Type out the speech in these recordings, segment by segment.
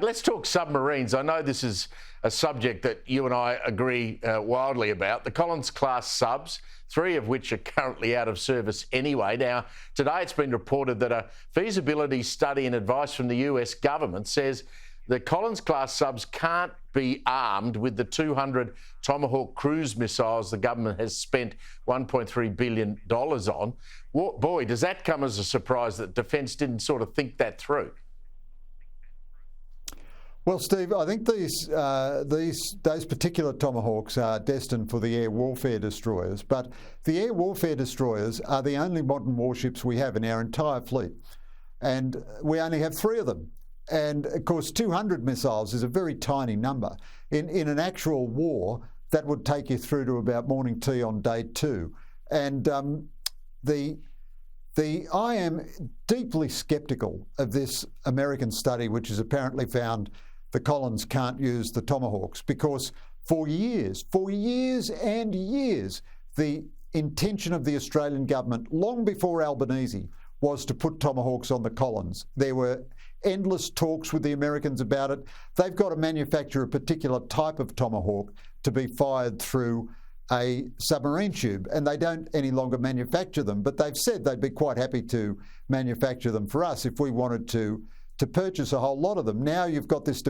Let's talk submarines. I know this is a subject that you and I agree wildly about. The Collins-class subs, 3 of which are currently out of service anyway. Now, today it's been reported that a feasibility study and advice from the US government says the Collins-class subs can't be armed with the 200 Tomahawk cruise missiles the government has spent $1.3 billion on. Boy, does that come as a surprise that Defence didn't sort of think that through. Well, Steve, I think those particular Tomahawks are destined for the air warfare destroyers, but the air warfare destroyers are the only modern warships we have in our entire fleet, and we only have 3 of them. And of course, 200 missiles is a very tiny number. In an actual war, that would take you through to about morning tea on day 2. And I am deeply sceptical of this American study, which has apparently found the Collins can't use the Tomahawks, because for years and years, the intention of the Australian government, long before Albanese, was to put Tomahawks on the Collins. There were endless talks with the Americans about it. They've got to manufacture a particular type of Tomahawk to be fired through a submarine tube, and they don't any longer manufacture them, but they've said they'd be quite happy to manufacture them for us if we wanted to purchase a whole lot of them. Now you've got this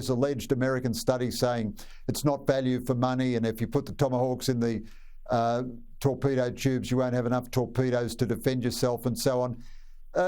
alleged American study saying it's not value for money, and if you put the Tomahawks in the torpedo tubes, you won't have enough torpedoes to defend yourself, and so on.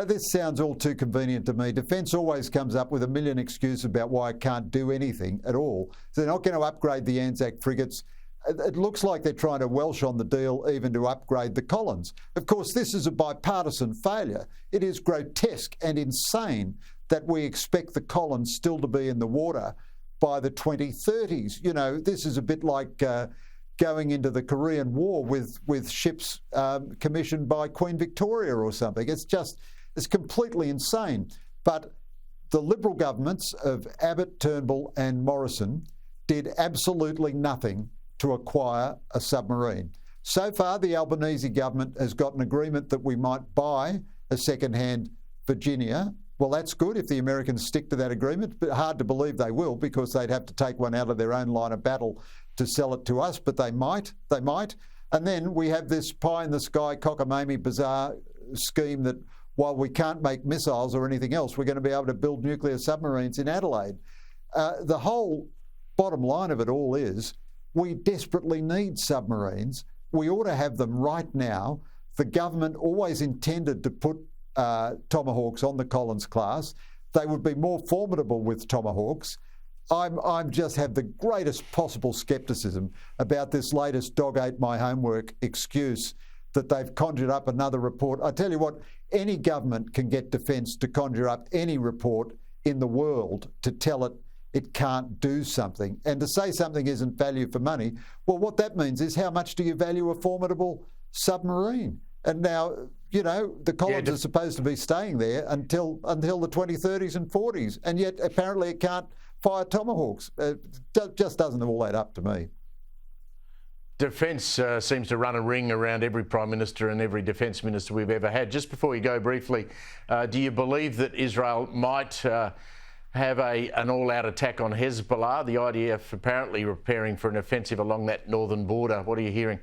This sounds all too convenient to me. Defence always comes up with a million excuses about why it can't do anything at all. So they're not going to upgrade the Anzac frigates. It looks like they're trying to welsh on the deal even to upgrade the Collins. Of course, this is a bipartisan failure. It is grotesque and insane that we expect the Collins still to be in the water by the 2030s. You know, this is a bit like going into the Korean War with ships commissioned by Queen Victoria or something. It's completely insane. But the Liberal governments of Abbott, Turnbull and Morrison did absolutely nothing to acquire a submarine. So far, the Albanese government has got an agreement that we might buy a second-hand Virginia. Well, that's good if the Americans stick to that agreement, but hard to believe they will, because they'd have to take one out of their own line of battle to sell it to us, but they might. And then we have this pie-in-the-sky, cockamamie, bizarre scheme that while we can't make missiles or anything else, we're going to be able to build nuclear submarines in Adelaide. The whole bottom line of it all is we desperately need submarines. We ought to have them right now. The government always intended to put Tomahawks on the Collins class. They would be more formidable with Tomahawks. I just have the greatest possible scepticism about this latest dog ate my homework excuse that they've conjured up another report. I tell you what, any government can get Defence to conjure up any report in the world to tell it can't do something. And to say something isn't value for money, well, what that means is how much do you value a formidable submarine? And now, you know, the Collins are supposed to be staying there until the 2030s and 40s, and yet apparently it can't fire Tomahawks. It just doesn't all add up to me. Defence seems to run a ring around every Prime Minister and every Defence Minister we've ever had. Just before you go briefly, do you believe that Israel might have an all-out attack on Hezbollah? The IDF apparently preparing for an offensive along that northern border. What are you hearing?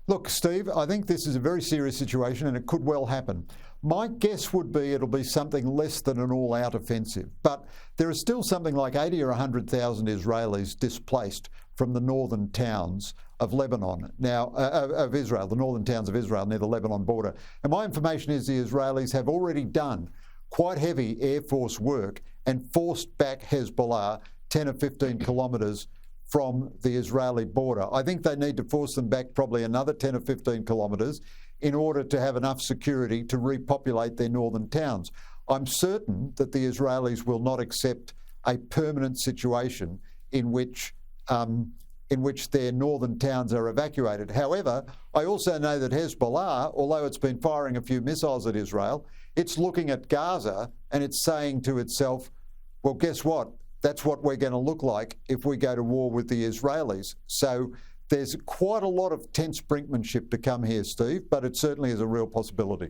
Look, Steve, I think this is a very serious situation and it could well happen. My guess would be it'll be something less than an all-out offensive, but there are still something like 80 or 100,000 Israelis displaced from the northern towns of Lebanon, of Israel, the northern towns of Israel near the Lebanon border. And my information is the Israelis have already done quite heavy Air Force work and forced back Hezbollah 10 or 15 kilometres from the Israeli border. I think they need to force them back probably another 10 or 15 kilometres in order to have enough security to repopulate their northern towns. I'm certain that the Israelis will not accept a permanent situation in which their northern towns are evacuated. However, I also know that Hezbollah, although it's been firing a few missiles at Israel, it's looking at Gaza and it's saying to itself, well, guess what? That's what we're going to look like if we go to war with the Israelis. So there's quite a lot of tense brinkmanship to come here, Steve, but it certainly is a real possibility.